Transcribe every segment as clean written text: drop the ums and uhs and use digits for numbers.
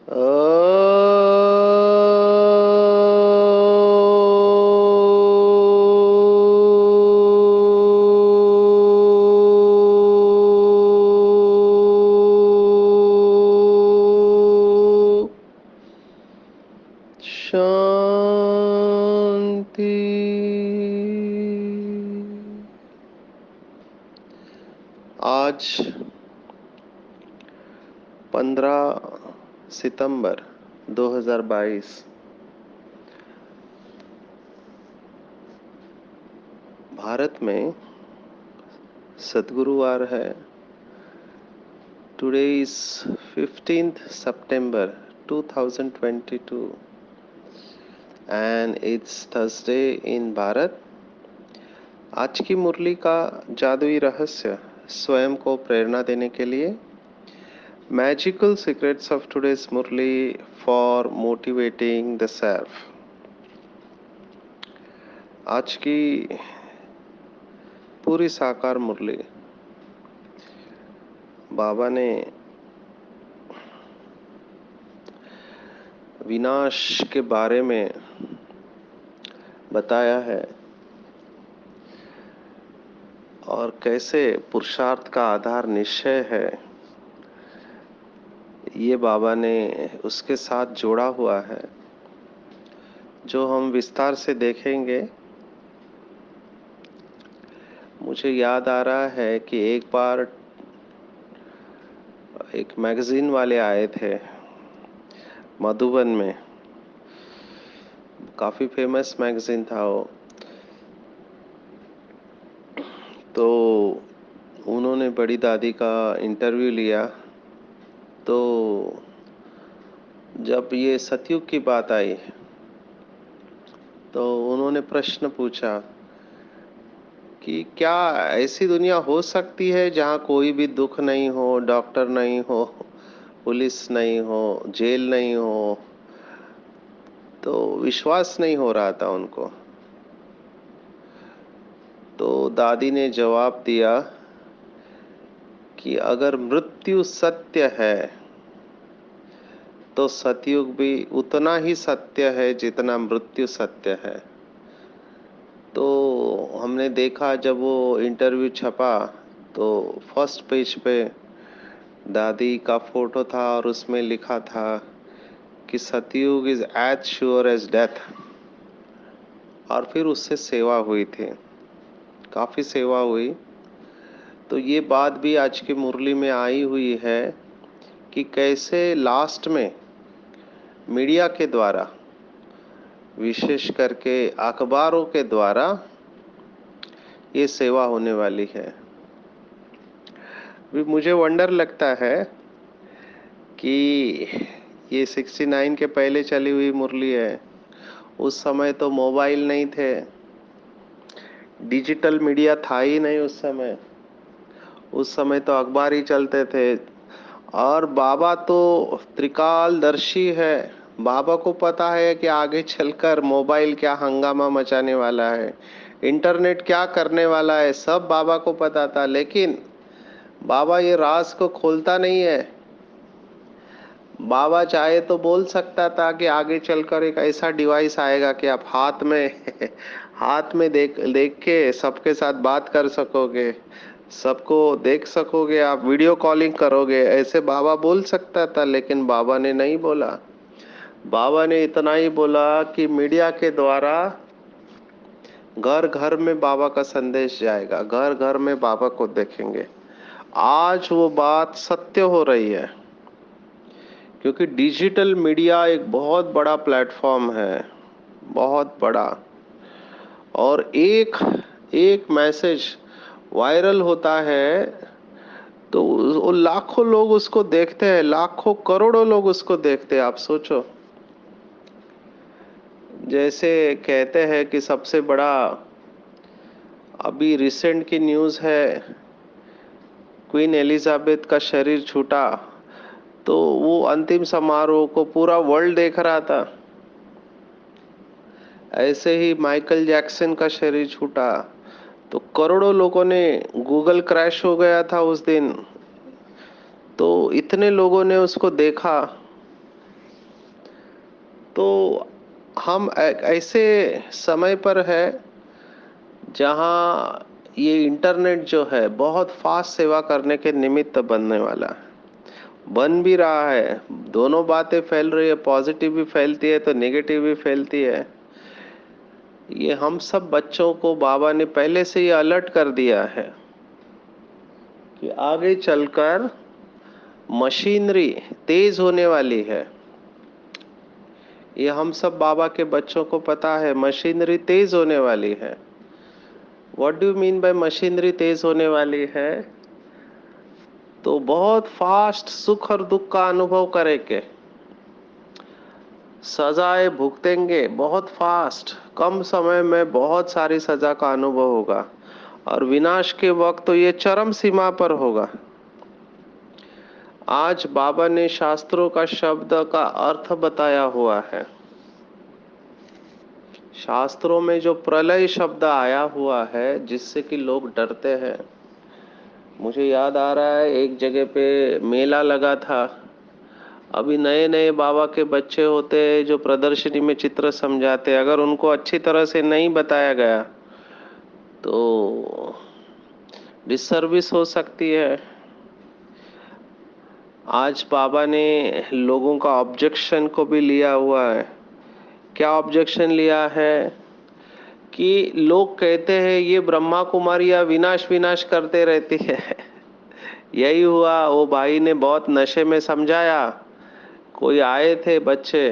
शांति। आज 15 सितंबर 2022 भारत में सद्गुरुवार है। Today is 15th September 2022 and it's Thursday in Bharat. आज की मुरली का जादुई रहस्य स्वयं को प्रेरणा देने के लिए magical secrets of today's murli for motivating the self. आज की पूरी साकार मुरली बाबा ने विनाश के बारे में बताया है और कैसे पुरुषार्थ का आधार निश्चय है, ये बाबा ने उसके साथ जोड़ा हुआ है, जो हम विस्तार से देखेंगे। मुझे याद आ रहा है कि एक बार एक मैगजीन वाले आए थे मधुबन में, काफी फेमस मैगजीन था वो। तो उन्होंने बड़ी दादी का इंटरव्यू लिया। तो जब ये सतयुग की बात आई तो उन्होंने प्रश्न पूछा कि क्या ऐसी दुनिया हो सकती है जहाँ कोई भी दुख नहीं हो, डॉक्टर नहीं हो, पुलिस नहीं हो, जेल नहीं हो। तो विश्वास नहीं हो रहा था उनको। तो दादी ने जवाब दिया कि अगर मृत्यु सत्य है तो सतयुग भी उतना ही सत्य है जितना मृत्यु सत्य है। तो हमने देखा जब वो इंटरव्यू छपा तो फर्स्ट पेज पे दादी का फोटो था और उसमें लिखा था कि Satyug is as sure as death. और फिर उससे सेवा हुई थी, काफी सेवा हुई। तो ये बात भी आज की मुरली में आई हुई है कि कैसे लास्ट में मीडिया के द्वारा, विशेष करके अखबारों के द्वारा ये सेवा होने वाली है। भी मुझे वंडर लगता है कि ये 69 के पहले चली हुई मुरली है। उस समय तो मोबाइल नहीं थे, डिजिटल मीडिया था ही नहीं उस समय। उस समय तो अखबार ही चलते थे। और बाबा तो त्रिकालदर्शी है। बाबा को पता है कि आगे चलकर मोबाइल क्या हंगामा मचाने वाला है, इंटरनेट क्या करने वाला है, सब बाबा को पता था। लेकिन बाबा ये राज को खोलता नहीं है। बाबा चाहे तो बोल सकता था कि आगे चलकर एक ऐसा डिवाइस आएगा कि आप हाथ में हाथ में देख देख के सबके साथ बात कर सकोगे, सबको देख सकोगे, आप वीडियो कॉलिंग करोगे, ऐसे बाबा बोल सकता था। लेकिन बाबा ने नहीं बोला। बाबा ने इतना ही बोला कि मीडिया के द्वारा घर घर में बाबा का संदेश जाएगा, घर घर में बाबा को देखेंगे। आज वो बात सत्य हो रही है, क्योंकि डिजिटल मीडिया एक बहुत बड़ा प्लेटफॉर्म है, बहुत बड़ा। और एक एक मैसेज वायरल होता है तो वो लाखों लोग उसको देखते हैं, लाखों करोड़ों लोग उसको देखते हैं। आप सोचो, जैसे कहते हैं कि सबसे बड़ा, अभी रिसेंट की न्यूज़ है, क्वीन एलिजाबेथ का शरीर छूटा तो वो अंतिम समारोह को पूरा वर्ल्ड देख रहा था। ऐसे ही माइकल जैक्सन का शरीर छूटा तो करोड़ों लोगों ने, गूगल क्रैश हो गया था उस दिन, तो इतने लोगों ने उसको देखा। तो हम ऐसे समय पर है जहाँ ये इंटरनेट जो है बहुत फास्ट सेवा करने के निमित्त बनने वाला है, बन भी रहा है। दोनों बातें फैल रही है, पॉजिटिव भी फैलती है तो नेगेटिव भी फैलती है। ये हम सब बच्चों को बाबा ने पहले से ये अलर्ट कर दिया है कि आगे चलकर मशीनरी तेज होने वाली है। ये हम सब बाबा के बच्चों को पता है, मशीनरी तेज होने वाली है। What do you mean by machinery तेज होने वाली है? तो बहुत फास्ट सुख और दुख का अनुभव करेंगे, सजाएं भुगतेंगे बहुत फास्ट, कम समय में बहुत सारी सजा का अनुभव होगा और विनाश के वक्त तो ये चरम सीमा पर होगा। आज बाबा ने शास्त्रों का शब्द का अर्थ बताया हुआ है। शास्त्रों में जो प्रलय शब्द आया हुआ है जिससे कि लोग डरते हैं। मुझे याद आ रहा है एक जगह पे मेला लगा था। अभी नए नए बाबा के बच्चे होते हैं जो प्रदर्शनी में चित्र समझाते हैं, अगर उनको अच्छी तरह से नहीं बताया गया तो डिसर्विस हो सकती है। आज बाबा ने लोगों का ऑब्जेक्शन को भी लिया हुआ है। क्या ऑब्जेक्शन लिया है कि लोग कहते हैं ये ब्रह्मा कुमारियां विनाश विनाश करते रहती है। यही हुआ, वो भाई ने बहुत नशे में समझाया। कोई आए थे बच्चे,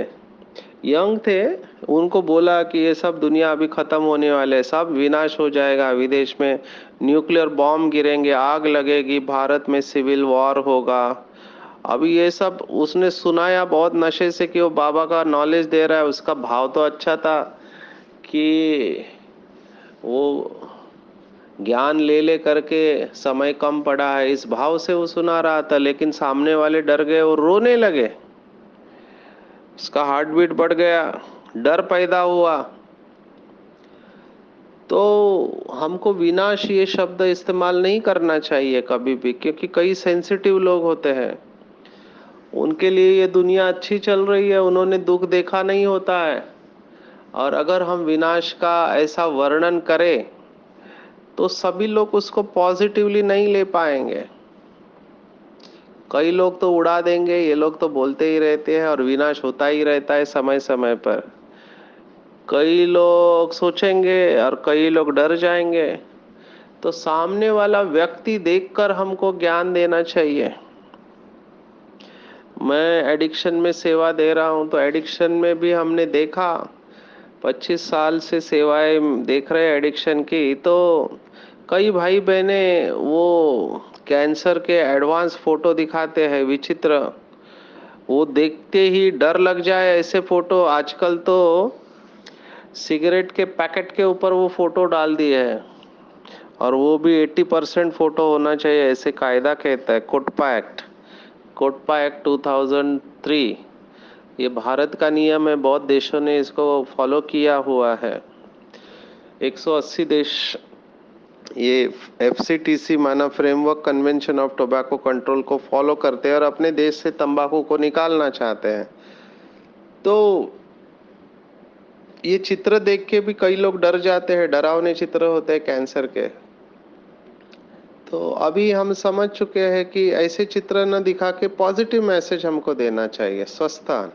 यंग थे, उनको बोला कि ये सब दुनिया अभी खत्म होने वाले, सब विनाश हो जाएगा, विदेश में न्यूक्लियर बॉम्ब गिरेंगे, आग लगेगी, भारत में सिविल वॉर होगा। अभी ये सब उसने सुनाया बहुत नशे से कि वो बाबा का नॉलेज दे रहा है। उसका भाव तो अच्छा था कि वो ज्ञान ले ले करके समय कम पड़ा है, इस भाव से वो सुना रहा था। लेकिन सामने वाले डर गए और रोने लगे, उसका हार्ट बीट बढ़ गया, डर पैदा हुआ। तो हमको विनाश ये शब्द इस्तेमाल नहीं करना चाहिए कभी भी, क्योंकि कई सेंसिटिव लोग होते हैं, उनके लिए ये दुनिया अच्छी चल रही है, उन्होंने दुख देखा नहीं होता है। और अगर हम विनाश का ऐसा वर्णन करें तो सभी लोग उसको पॉजिटिवली नहीं ले पाएंगे। कई लोग तो उड़ा देंगे, ये लोग तो बोलते ही रहते हैं और विनाश होता ही रहता है समय समय पर। कई लोग सोचेंगे और कई लोग डर जाएंगे। तो सामने वाला व्यक्ति देखकर हमको ज्ञान देना चाहिए। मैं एडिक्शन में सेवा दे रहा हूं तो एडिक्शन में भी हमने देखा, 25 साल से सेवाएं देख रहे हैं एडिक्शन की। तो कई भाई बहने वो कैंसर के एडवांस फोटो दिखाते हैं, विचित्र, वो देखते ही डर लग जाए ऐसे फोटो। आजकल तो सिगरेट के पैकेट के ऊपर वो फोटो डाल दिए है, और वो भी 80% फोटो होना चाहिए ऐसे कायदा कहता है कोटपा एक्ट। कोटपा एक्ट 2003, ये भारत का नियम है, बहुत देशों ने इसको फॉलो किया हुआ है। 180 देश ये FCTC माना framework convention of tobacco control को फॉलो करते हैं और अपने देश से तंबाकू को निकालना चाहते हैं। तो ये चित्र देख के भी कई लोग डर जाते हैं, डरावने चित्र होते हैं कैंसर के। तो अभी हम समझ चुके हैं कि ऐसे चित्र न दिखा के पॉजिटिव मैसेज हमको देना चाहिए, स्वस्थता।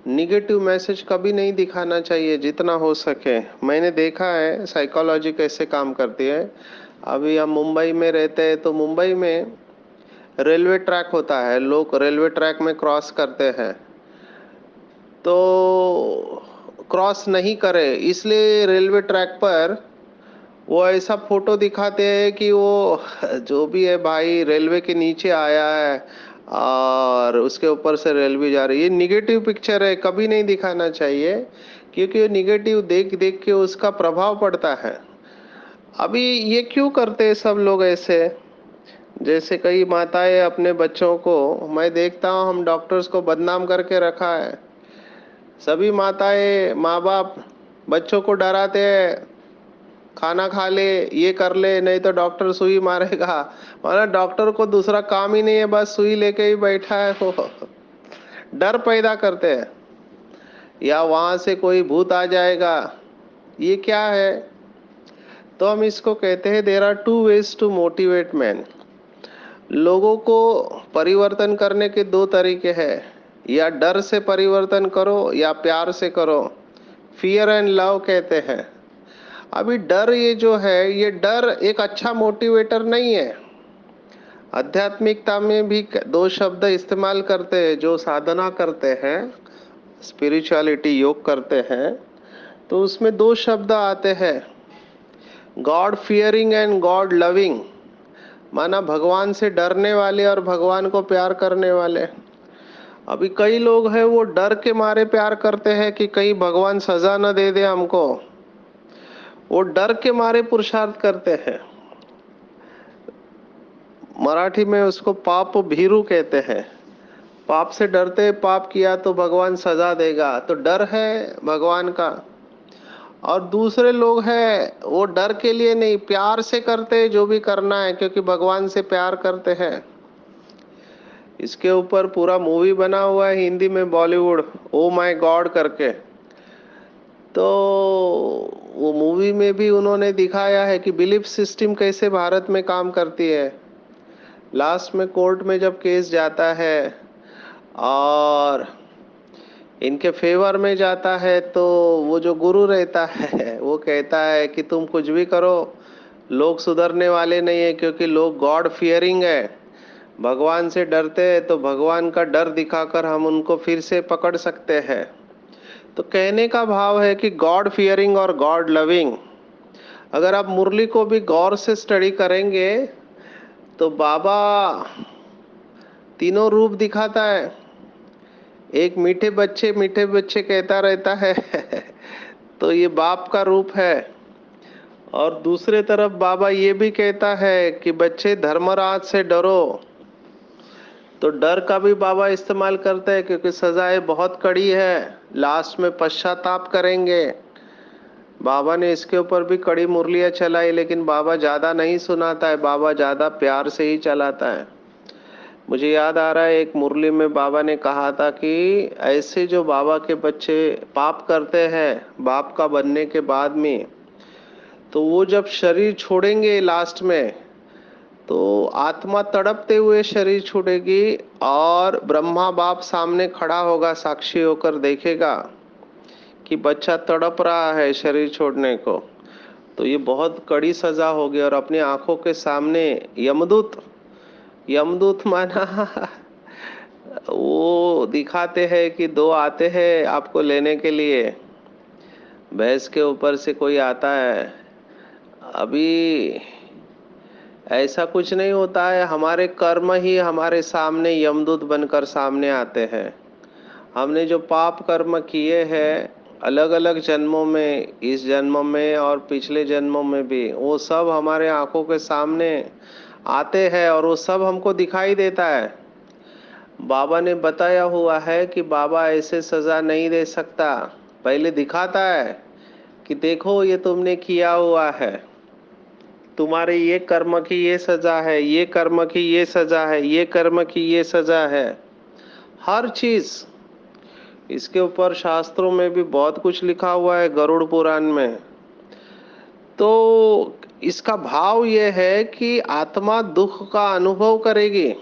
निगेटिव मैसेज कभी नहीं दिखाना चाहिए जितना हो सके। मैंने देखा है साइकोलॉजी कैसे काम करती है। अभी हम मुंबई में रहते हैं तो मुंबई में रेलवे ट्रैक होता है, लोग रेलवे ट्रैक में क्रॉस करते हैं, तो क्रॉस नहीं करे इसलिए रेलवे ट्रैक पर वो ऐसा फोटो दिखाते हैं कि वो जो भी है भाई रेलवे के नीचे आया है और उसके ऊपर से रेलवे जा रही है। ये निगेटिव पिक्चर है, कभी नहीं दिखाना चाहिए, क्योंकि निगेटिव देख देख के उसका प्रभाव पड़ता है। अभी ये क्यों करते हैं सब लोग ऐसे? जैसे कई माताएं अपने बच्चों को, मैं देखता हूँ हम डॉक्टर्स को बदनाम करके रखा है। सभी माताएं माँ बाप बच्चों को डराते हैं, खाना खा ले, ये कर ले, नहीं तो डॉक्टर सुई मारेगा। मतलब डॉक्टर को दूसरा काम ही नहीं है, बस सुई लेके ही बैठा है वो। डर पैदा करते हैं। या वहां से कोई भूत आ जाएगा, ये क्या है? तो हम इसको कहते हैं there are two ways to motivate man. लोगों को परिवर्तन करने के दो तरीके हैं, या डर से परिवर्तन करो या प्यार से करो। फियर एंड लव कहते हैं। अभी डर, ये जो है, ये डर एक अच्छा मोटिवेटर नहीं है। आध्यात्मिकता में भी दो शब्द इस्तेमाल करते हैं, जो साधना करते हैं, स्पिरिचुअलिटी, योग करते हैं, तो उसमें दो शब्द आते हैं, God fearing and God loving. माना भगवान से डरने वाले और भगवान को प्यार करने वाले। अभी कई लोग हैं वो डर के मारे प्यार करते हैं कि कहीं भगवान सजा न दे दे हमको, वो डर के मारे पुरुषार्थ करते हैं। मराठी में उसको पाप भीरू कहते हैं। पाप से डरते, पाप किया तो भगवान सजा देगा, तो डर है भगवान का। और दूसरे लोग हैं वो डर के लिए नहीं, प्यार से करते जो भी करना है, क्योंकि भगवान से प्यार करते हैं। इसके ऊपर पूरा मूवी बना हुआ है हिंदी में, बॉलीवुड, ओ माय गॉड करके। तो वो मूवी में भी उन्होंने दिखाया है कि बिलीफ सिस्टम कैसे भारत में काम करती है। लास्ट में कोर्ट में जब केस जाता है और इनके फेवर में जाता है, तो वो जो गुरु रहता है वो कहता है कि तुम कुछ भी करो, लोग सुधरने वाले नहीं है, क्योंकि लोग गॉड फियरिंग है, भगवान से डरते हैं, तो भगवान का डर दिखाकर हम उनको फिर से पकड़ सकते हैं। तो कहने का भाव है कि गॉड फियरिंग और गॉड लविंग, अगर आप मुरली को भी गौर से स्टडी करेंगे तो बाबा तीनों रूप दिखाता है। एक मीठे बच्चे कहता रहता है तो ये बाप का रूप है। और दूसरे तरफ बाबा ये भी कहता है कि बच्चे धर्मराज से डरो, तो डर का भी बाबा इस्तेमाल करते हैं, क्योंकि सजाएं बहुत कड़ी है, लास्ट में पश्चाताप करेंगे। बाबा ने इसके ऊपर भी कड़ी मुरलियां चलाई, लेकिन बाबा ज्यादा नहीं सुनाता है, बाबा ज्यादा प्यार से ही चलाता है। मुझे याद आ रहा है एक मुरली में बाबा ने कहा था कि ऐसे जो बाबा के बच्चे पाप करते हैं बाप का बनने के बाद में, तो वो जब शरीर छोड़ेंगे लास्ट में, तो आत्मा तड़पते हुए शरीर छोड़ेगी और ब्रह्मा बाप सामने खड़ा होगा, साक्षी होकर देखेगा कि बच्चा तड़प रहा है शरीर छोड़ने को। तो ये बहुत कड़ी सजा होगी, और अपनी आंखों के सामने यमदूत, यमदूत माना वो दिखाते हैं कि दो आते हैं आपको लेने के लिए, भैंस के ऊपर से कोई आता है। अभी ऐसा कुछ नहीं होता है, हमारे कर्म ही हमारे सामने यमदूत बनकर सामने आते हैं। हमने जो पाप कर्म किए हैं अलग अलग जन्मों में, इस जन्म में और पिछले जन्मों में भी, वो सब हमारे आंखों के सामने आते हैं और वो सब हमको दिखाई देता है। बाबा ने बताया हुआ है कि बाबा ऐसे सजा नहीं दे सकता, पहले दिखाता है कि देखो ये तुमने किया हुआ है, तुम्हारे ये कर्म की ये सजा है, ये कर्म की ये सजा है, ये कर्म की ये सजा है, हर चीज। इसके ऊपर शास्त्रों में भी बहुत कुछ लिखा हुआ है, गरुड़ पुराण में। तो इसका भाव ये है कि आत्मा दुख का अनुभव करेगी,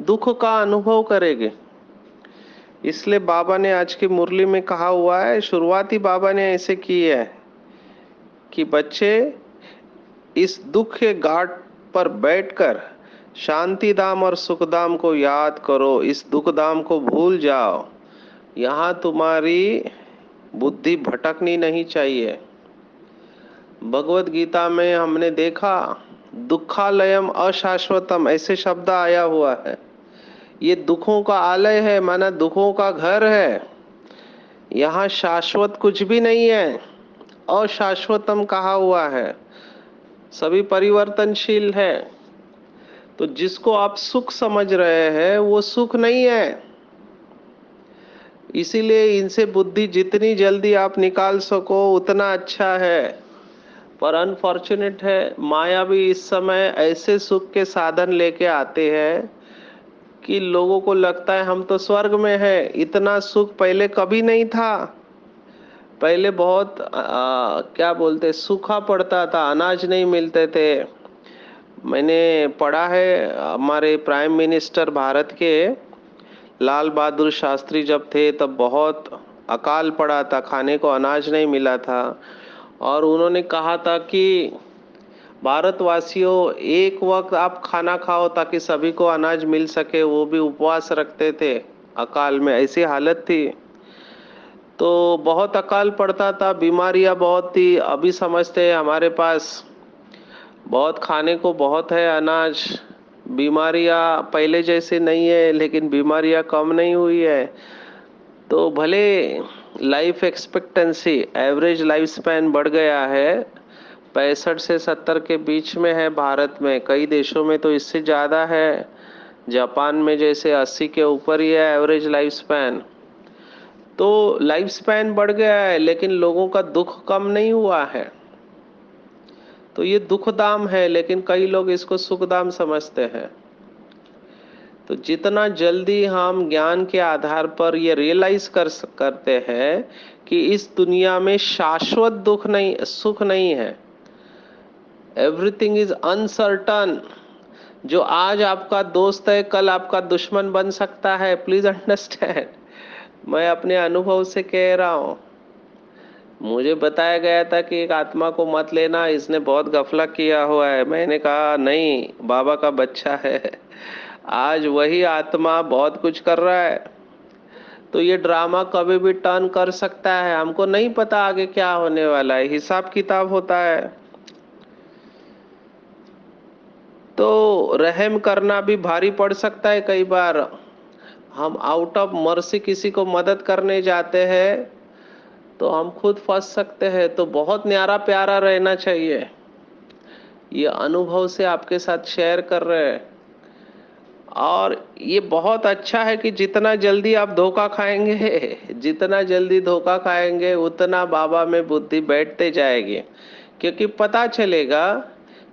दुख का अनुभव करेगी। इसलिए बाबा ने आज की मुरली में कहा हुआ है, शुरुआती बाबा ने ऐसे की है कि बच्चे इस दुख के घाट पर बैठकर शांति धाम और सुख धाम को याद करो, इस दुख धाम को भूल जाओ, यहाँ तुम्हारी बुद्धि भटकनी नहीं चाहिए। भगवत गीता में हमने देखा दुखालयम अशाश्वतम ऐसे शब्द आया हुआ है। ये दुखों का आलय है, माना दुखों का घर है, यहाँ शाश्वत कुछ भी नहीं है, अशाश्वतम कहा हुआ है, सभी परिवर्तनशील है। तो जिसको आप सुख समझ रहे हैं वो सुख नहीं है, इसीलिए इनसे बुद्धि जितनी जल्दी आप निकाल सको उतना अच्छा है। पर अनफॉर्चुनेट है, माया भी इस समय ऐसे सुख के साधन लेके आते हैं कि लोगों को लगता है हम तो स्वर्ग में हैं। इतना सुख पहले कभी नहीं था। पहले बहुत क्या बोलते, सूखा पड़ता था, अनाज नहीं मिलते थे। मैंने पढ़ा है, हमारे प्राइम मिनिस्टर भारत के लाल बहादुर शास्त्री जब थे तब बहुत अकाल पड़ा था, खाने को अनाज नहीं मिला था। और उन्होंने कहा था कि भारतवासियों, एक वक्त आप खाना खाओ ताकि सभी को अनाज मिल सके। वो भी उपवास रखते थे अकाल में, ऐसी हालत थी। तो बहुत अकाल पड़ता था, बीमारियां बहुत थी। अभी समझते हैं हमारे पास बहुत खाने को बहुत है, अनाज। बीमारियां पहले जैसे नहीं है, लेकिन बीमारियां कम नहीं हुई है। तो भले life expectancy, average life span बढ़ गया है, 65 से 70 के बीच में है भारत में। कई देशों में तो इससे ज़्यादा है। जापान में जैसे 80 के ऊपर ही है एवरेज लाइफ स्पैन। तो लाइफ स्पैन बढ़ गया है, लेकिन लोगों का दुख कम नहीं हुआ है। तो ये दुख दाम है, लेकिन कई लोग इसको सुख दाम समझते हैं। तो जितना जल्दी हम ज्ञान के आधार पर ये रियलाइज करते हैं कि इस दुनिया में शाश्वत दुख नहीं, सुख नहीं है। Everything is uncertain. जो आज आपका दोस्त है कल आपका दुश्मन बन सकता है। प्लीज अंडरस्टैंड, मैं अपने अनुभव से कह रहा हूं। मुझे बताया गया था कि एक आत्मा को मत लेना, इसने बहुत गफला किया हुआ है। मैंने कहा नहीं, बाबा का बच्चा है। आज वही आत्मा बहुत कुछ कर रहा है। तो ये ड्रामा कभी भी टर्न कर सकता है। हमको नहीं पता आगे क्या होने वाला है, हिसाब किताब होता है। तो रहम करना भी भारी पड़ सकता है कई बार। हम आउट ऑफ मर्सी किसी को मदद करने जाते हैं तो हम खुद फंस सकते हैं। तो बहुत न्यारा प्यारा रहना चाहिए। ये अनुभव से आपके साथ शेयर कर रहे हैं। और ये बहुत अच्छा है कि जितना जल्दी आप धोखा खाएंगे जितना जल्दी धोखा खाएंगे उतना बाबा में बुद्धि बैठते जाएगी। क्योंकि पता चलेगा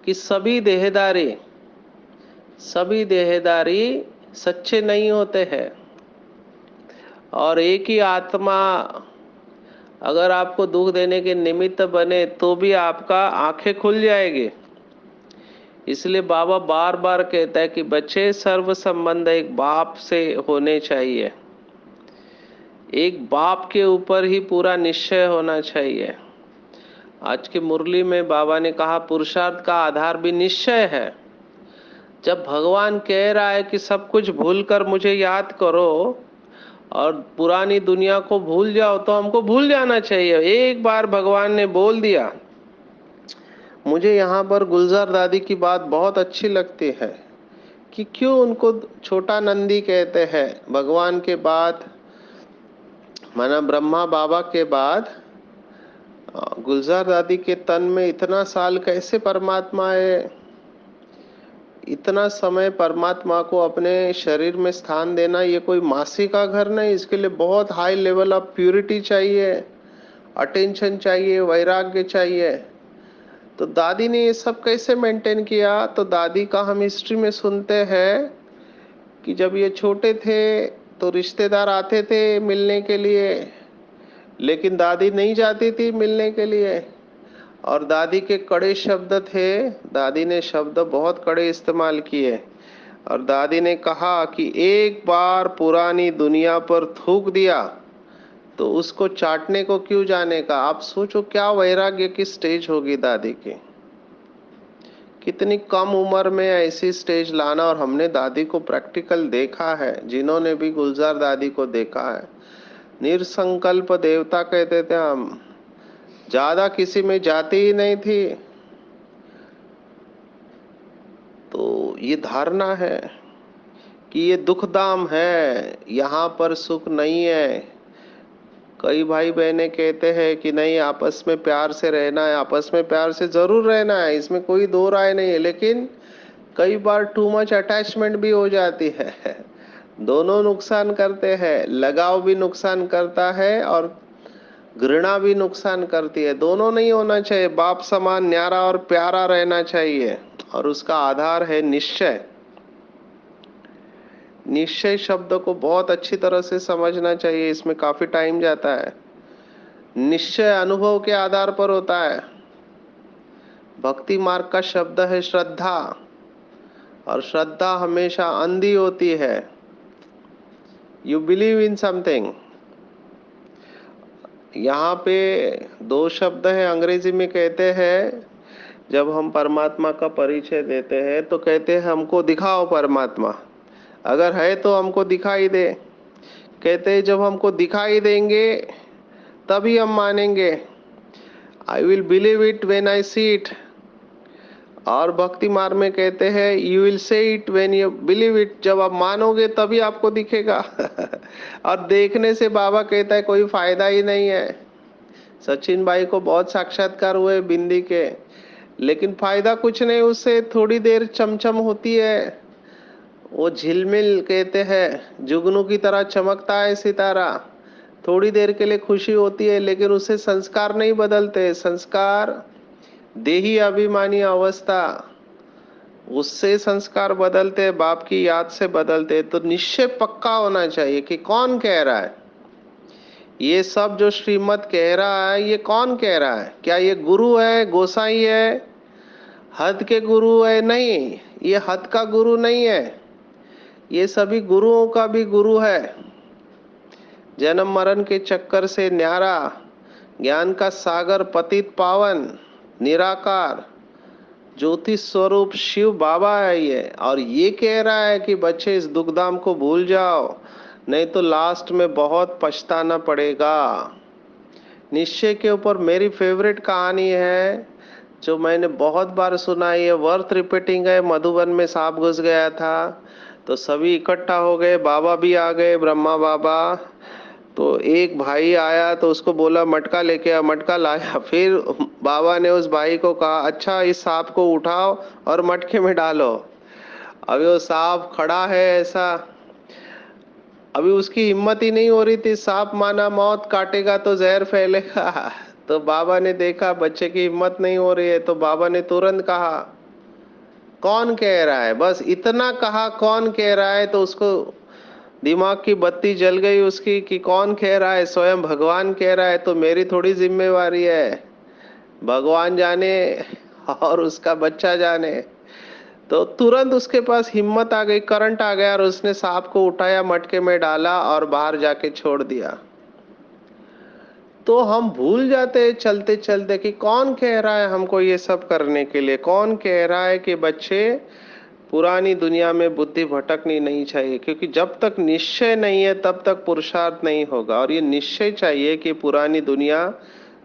कि सभी देहदारी सच्चे नहीं होते हैं। और एक ही आत्मा अगर आपको दुख देने के निमित्त बने तो भी आपका आंखें खुल जाएगी। इसलिए बाबा बार बार कहता है कि बच्चे, सर्व संबंध एक बाप से होने चाहिए। एक बाप के ऊपर ही पूरा निश्चय होना चाहिए। आज की मुरली में बाबा ने कहा पुरुषार्थ का आधार भी निश्चय है। जब भगवान कह रहा है कि सब कुछ भूलकर मुझे याद करो और पुरानी दुनिया को भूल जाओ, तो हमको भूल जाना चाहिए। एक बार भगवान ने बोल दिया। मुझे यहाँ पर गुलजार दादी की बात बहुत अच्छी लगती है कि क्यों उनको छोटा नंदी कहते हैं। भगवान के बाद, माना ब्रह्मा बाबा के बाद, गुलजार दादी के तन में इतना साल कैसे परमात्मा है। इतना समय परमात्मा को अपने शरीर में स्थान देना ये कोई मासी का घर नहीं। इसके लिए बहुत हाई लेवल ऑफ प्यूरिटी चाहिए, अटेंशन चाहिए, वैराग्य चाहिए। तो दादी ने ये सब कैसे मेंटेन किया? तो दादी का हम हिस्ट्री में सुनते हैं कि जब ये छोटे थे तो रिश्तेदार आते थे मिलने के लिए, लेकिन दादी नहीं जाती थी मिलने के लिए। और दादी के कड़े शब्द थे, दादी ने शब्द बहुत कड़े इस्तेमाल किए। और दादी ने कहा कि एक बार पुरानी दुनिया पर थूक दिया तो उसको चाटने को क्यों जाने का। आप सोचो क्या वैराग्य की स्टेज होगी दादी की। कितनी कम उम्र में ऐसी स्टेज लाना। और हमने दादी को प्रैक्टिकल देखा है, जिन्होंने भी गुलजार दादी को देखा है। निरसंकल्प देवता कहते थे हम, ज्यादा किसी में जाती ही नहीं थी। तो ये धारणा है कि ये दुखदाम है, यहाँ पर सुख नहीं है। कई भाई बहनें कहते हैं कि नहीं, आपस में प्यार से रहना है। आपस में प्यार से जरूर रहना है, इसमें कोई दो राय नहीं है। लेकिन कई बार टू मच अटैचमेंट भी हो जाती है। दोनों नुकसान करते हैं। लगाव भी नुकसान करता है और घृणा भी नुकसान करती है। दोनों नहीं होना चाहिए। बाप समान न्यारा और प्यारा रहना चाहिए। और उसका आधार है निश्चय। निश्चय शब्द को बहुत अच्छी तरह से समझना चाहिए, इसमें काफी टाइम जाता है। निश्चय अनुभव के आधार पर होता है। भक्ति मार्ग का शब्द है श्रद्धा, और श्रद्धा हमेशा अंधी होती है। You believe in something. यहाँ पे दो शब्द है, अंग्रेजी में कहते हैं, जब हम परमात्मा का परिचय देते हैं तो कहते हैं हमको दिखाओ परमात्मा, अगर है तो हमको दिखाई दे। कहते हैं जब हमको दिखाई देंगे तभी हम मानेंगे। I will believe it when I see it. और भक्ति मार्ग में कहते हैं you will say it when you believe it, जब आप मानोगे तभी आपको दिखेगा। और देखने से बाबा कहता है कोई फायदा ही नहीं है। सचिन भाई को बहुत साक्षात्कार हुए बिंदी के, लेकिन फायदा कुछ नहीं, उससे थोड़ी देर चमचम होती है। वो झिलमिल कहते हैं, जुगनू की तरह चमकता है सितारा, थोड़ी देर के लिए खुशी होती है, लेकिन उससे संस्कार नहीं बदलते। संस्कार देही अभिमानी अवस्था, उससे संस्कार बदलते, बाप की याद से बदलते। तो निश्चय पक्का होना चाहिए कि कौन कह रहा है ये सब जो श्रीमत कह रहा है, ये कौन कह रहा है। क्या ये गुरु है, गोसाई है, हद के गुरु है? नहीं, ये हद का गुरु नहीं है, ये सभी गुरुओं का भी गुरु है। जन्म मरण के चक्कर से न्यारा, ज्ञान का सागर, पतित पावन, निराकार ज्योति स्वरूप शिव बाबा है ये। और ये कह रहा है कि बच्चे इस दुखधाम को भूल जाओ, नहीं तो लास्ट में बहुत पछताना पड़ेगा। निश्चय के ऊपर मेरी फेवरेट कहानी है, जो मैंने बहुत बार सुना, ये वर्थ रिपीटिंग है। मधुबन में सांप घुस गया था, तो सभी इकट्ठा हो गए, बाबा भी आ गए, ब्रह्मा बाबा। तो एक भाई आया तो उसको बोला मटका लेके आ, मटका लाया। फिर बाबा ने उस भाई को कहा अच्छा इस सांप को उठाओ और मटके में डालो। अभी वो सांप खड़ा है ऐसा, अभी उसकी हिम्मत ही नहीं हो रही थी। सांप माना मौत, काटेगा तो जहर फैलेगा। तो बाबा ने देखा बच्चे की हिम्मत नहीं हो रही है, तो बाबा ने तुरंत कहा कौन कह रहा है, बस इतना कहा कौन कह रहा है। तो उसको दिमाग की बत्ती जल गई उसकी कि कौन कह रहा है, स्वयं भगवान कह रहा है, तो मेरी थोड़ी जिम्मेवारी है। भगवान जाने और उसका बच्चा जाने। तो तुरंत उसके पास हिम्मत आ गई, करंट आ गया, और उसने सांप को उठाया, मटके में डाला और बाहर जाके छोड़ दिया। तो हम भूल जाते हैं चलते चलते कि कौन कह रहा है हमको ये सब करने के लिए। कौन कह रहा है कि बच्चे पुरानी दुनिया में बुद्धि भटकनी नहीं चाहिए, क्योंकि जब तक निश्चय नहीं है तब तक पुरुषार्थ नहीं होगा। और ये निश्चय चाहिए कि पुरानी दुनिया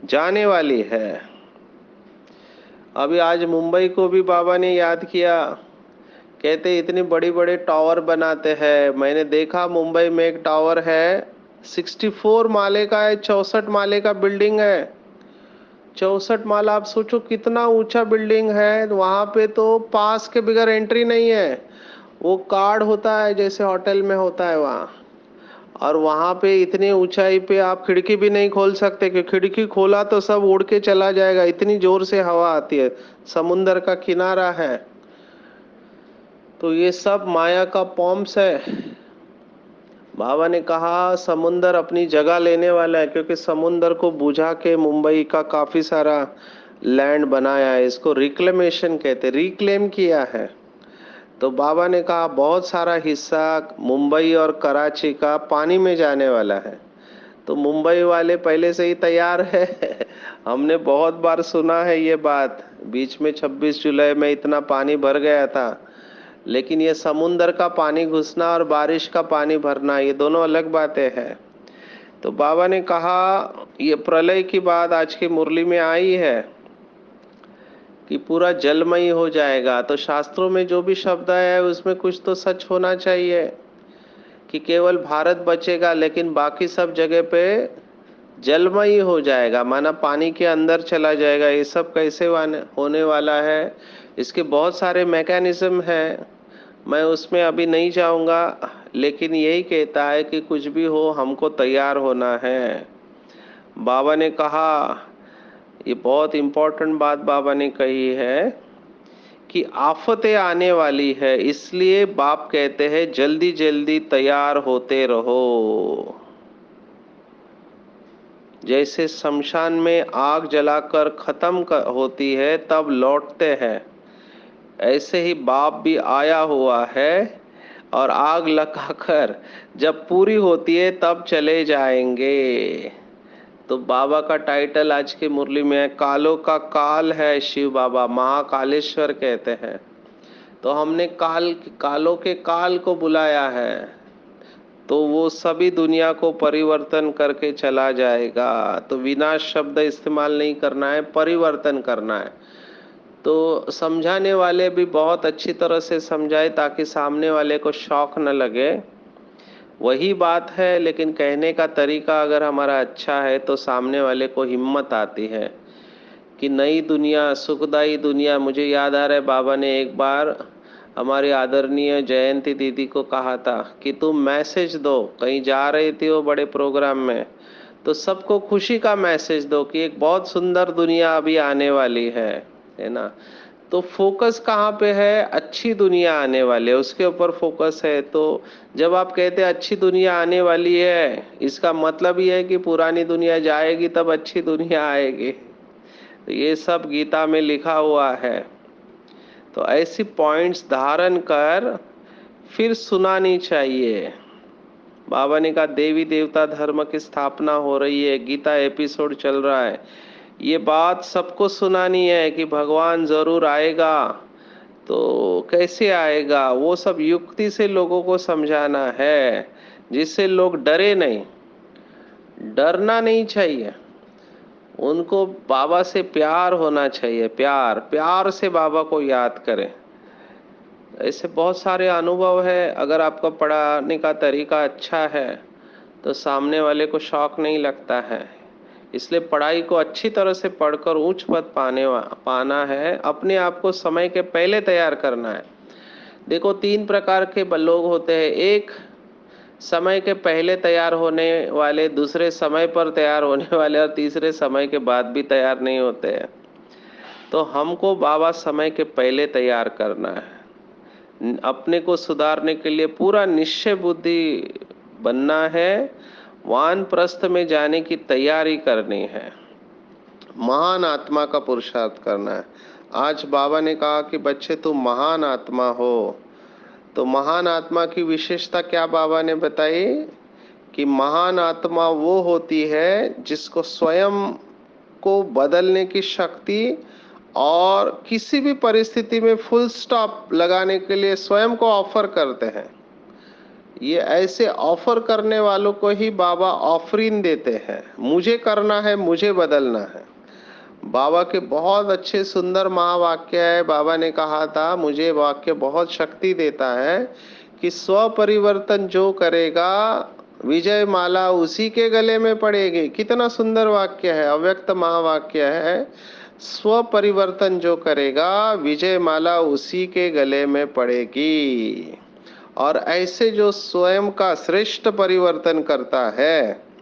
जाने वाली है। अभी आज मुंबई को भी बाबा ने याद किया, कहते इतनी बड़ी बड़े टावर बनाते हैं। मैंने देखा मुंबई में एक टावर है, 64 माले का है, 64 माले का बिल्डिंग है। 64 माला, आप सोचो कितना ऊंचा बिल्डिंग है। वहां पे तो पास के बगैर एंट्री नहीं है, वो कार्ड होता है जैसे होटल में होता है वहाँ। और वहां पे इतनी ऊंचाई पे आप खिड़की भी नहीं खोल सकते, कि खिड़की खोला तो सब उड़ के चला जाएगा, इतनी जोर से हवा आती है। समुन्दर का किनारा है। तो ये सब माया का पॉम्स है। बाबा ने कहा समुन्दर अपनी जगह लेने वाला है, क्योंकि समुन्दर को बुझा के मुंबई का काफी सारा लैंड बनाया है। इसको रिक्लेमेशन कहते, रिक्लेम किया है। तो बाबा ने कहा बहुत सारा हिस्सा मुंबई और कराची का पानी में जाने वाला है। तो मुंबई वाले पहले से ही तैयार है। हमने बहुत बार सुना है ये बात। बीच में 26 जुलाई में इतना पानी भर गया था, लेकिन ये समुन्दर का पानी घुसना और बारिश का पानी भरना, ये दोनों अलग बातें हैं। तो बाबा ने कहा ये प्रलय की बात आज की मुरली में आई है कि पूरा जलमय हो जाएगा। तो शास्त्रों में जो भी शब्द है उसमें कुछ तो सच होना चाहिए, कि केवल भारत बचेगा लेकिन बाकी सब जगह पे जलमय हो जाएगा, माना पानी के अंदर चला जाएगा। ये सब कैसे होने वाला है, इसके बहुत सारे मैकेनिज्म हैं, मैं उसमें अभी नहीं जाऊंगा। लेकिन यही कहता है कि कुछ भी हो हमको तैयार होना है। बाबा ने कहा, ये बहुत इंपॉर्टेंट बात बाबा ने कही है कि आफतें आने वाली है, इसलिए बाप कहते हैं जल्दी जल्दी तैयार होते रहो। जैसे शमशान में आग जलाकर खत्म होती है तब लौटते हैं, ऐसे ही बाप भी आया हुआ है और आग लगाकर जब पूरी होती है तब चले जाएंगे। तो बाबा का टाइटल आज की मुरली में है, कालों का काल है शिव बाबा, महाकालेश्वर कहते हैं। तो हमने कालों के काल को बुलाया है, तो वो सभी दुनिया को परिवर्तन करके चला जाएगा। तो विनाश शब्द इस्तेमाल नहीं करना है, परिवर्तन करना है। तो समझाने वाले भी बहुत अच्छी तरह से समझाए ताकि सामने वाले को शौक न लगे। वही बात है, लेकिन कहने का तरीका अगर हमारा अच्छा है तो सामने वाले को हिम्मत आती है कि नई दुनिया, सुखदायी दुनिया। मुझे याद आ रहा है बाबा ने एक बार हमारी आदरणीय जयंती दीदी को कहा था कि तुम मैसेज दो, कहीं जा रही थी वो बड़े प्रोग्राम में, तो सबको खुशी का मैसेज दो कि एक बहुत सुंदर दुनिया अभी आने वाली है ना। तो फोकस कहाँ पे है? अच्छी दुनिया आने वाली है, उसके ऊपर फोकस है। तो जब आप कहते हैं अच्छी दुनिया आने वाली है, इसका मतलब ये है कि पुरानी दुनिया जाएगी तब अच्छी दुनिया आएगी। तो ये सब गीता में लिखा हुआ है। तो ऐसी पॉइंट्स धारण कर फिर सुनानी चाहिए। बाबा ने कहा देवी देवता धर्म की स्थापना हो रही है, गीता एपिसोड चल रहा है, ये बात सबको सुनानी है कि भगवान जरूर आएगा। तो कैसे आएगा, वो सब युक्ति से लोगों को समझाना है, जिससे लोग डरे नहीं। डरना नहीं चाहिए, उनको बाबा से प्यार होना चाहिए, प्यार प्यार से बाबा को याद करें। ऐसे बहुत सारे अनुभव है। अगर आपका पढ़ाने का तरीका अच्छा है तो सामने वाले को शौक नहीं लगता है। इसलिए पढ़ाई को अच्छी तरह से पढ़कर उच्च पद पाना है, अपने आप को समय के पहले तैयार करना है। देखो 3 प्रकार के लोग होते हैं, एक समय के पहले तैयार होने वाले, दूसरे समय पर तैयार होने वाले, और तीसरे समय के बाद भी तैयार नहीं होते हैं। तो हमको बाबा समय के पहले तैयार करना है, अपने को सुधारने के लिए पूरा निश्चय बुद्धि बनना है, वानप्रस्थ में जाने की तैयारी करनी है, महान आत्मा का पुरुषार्थ करना है। आज बाबा ने कहा कि बच्चे तुम महान आत्मा हो। तो महान आत्मा की विशेषता क्या बाबा ने बताई कि महान आत्मा वो होती है जिसको स्वयं को बदलने की शक्ति और किसी भी परिस्थिति में फुल स्टॉप लगाने के लिए स्वयं को ऑफर करते हैं। ये ऐसे ऑफर करने वालों को ही बाबा ऑफरिंग देते हैं, मुझे करना है, मुझे बदलना है। बाबा के बहुत अच्छे सुंदर महावाक्य है। बाबा ने कहा था, मुझे वाक्य बहुत शक्ति देता है कि स्व परिवर्तन जो करेगा विजय माला उसी के गले में पड़ेगी। कितना सुंदर वाक्य है, अव्यक्त महावाक्य है। स्व परिवर्तन जो करेगा विजय माला उसी के गले में पड़ेगी। और ऐसे जो स्वयं का श्रेष्ठ परिवर्तन करता है,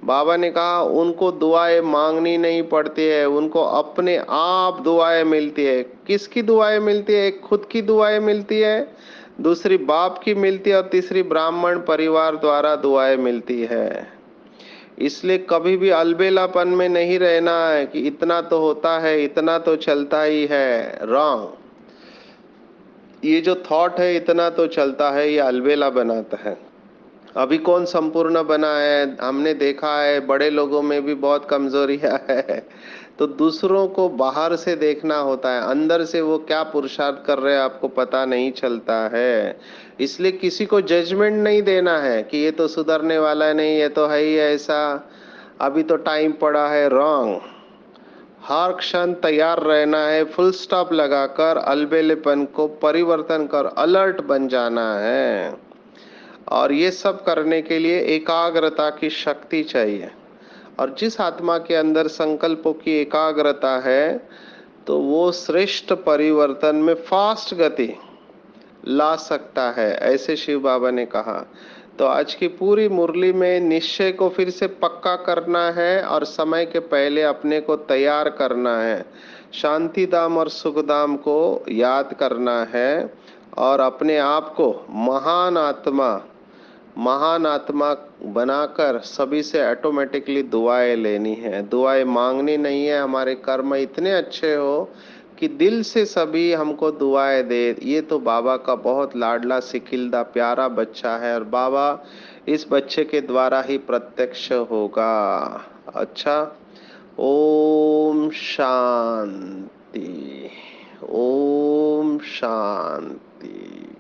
बाबा ने कहा उनको दुआएं मांगनी नहीं पड़ती है, उनको अपने आप दुआएं मिलती है। किसकी दुआएं मिलती है? एक खुद की दुआएं मिलती है, दूसरी बाप की मिलती है, और तीसरी ब्राह्मण परिवार द्वारा दुआएं मिलती है। इसलिए कभी भी अलबेलापन में नहीं रहना है कि इतना तो होता है, इतना तो चलता ही है। रॉन्ग। ये जो थॉट है इतना तो चलता है, ये अलबेला बनाता है। अभी कौन संपूर्ण बना है? हमने देखा है बड़े लोगों में भी बहुत कमजोरियां है। तो दूसरों को बाहर से देखना होता है, अंदर से वो क्या पुरुषार्थ कर रहे हैं आपको पता नहीं चलता है। इसलिए किसी को जजमेंट नहीं देना है कि ये तो सुधरने वाला नहीं, ये तो है ही ऐसा, अभी तो टाइम पड़ा है। रॉन्ग। हर क्षण तैयार रहना है, फुल स्टॉप लगाकर अलबेलेपन को परिवर्तन कर अलर्ट बन जाना है। और ये सब करने के लिए एकाग्रता की शक्ति चाहिए। और जिस आत्मा के अंदर संकल्पों की एकाग्रता है तो वो श्रेष्ठ परिवर्तन में फास्ट गति ला सकता है, ऐसे शिव बाबा ने कहा। तो आज की पूरी मुरली में निश्चय को फिर से पक्का करना है और समय के पहले अपने को तैयार करना है। शांति धाम और सुख धाम को याद करना है और अपने आप को महान आत्मा बनाकर सभी से ऑटोमेटिकली दुआएं लेनी है। दुआएं मांगनी नहीं है। हमारे कर्म इतने अच्छे हो कि दिल से सभी हमको दुआएं दे। ये तो बाबा का बहुत लाडला सिकिल्दा प्यारा बच्चा है और बाबा इस बच्चे के द्वारा ही प्रत्यक्ष होगा। अच्छा, ओम शांति। ओम शांति।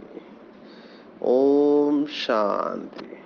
ओम शांति।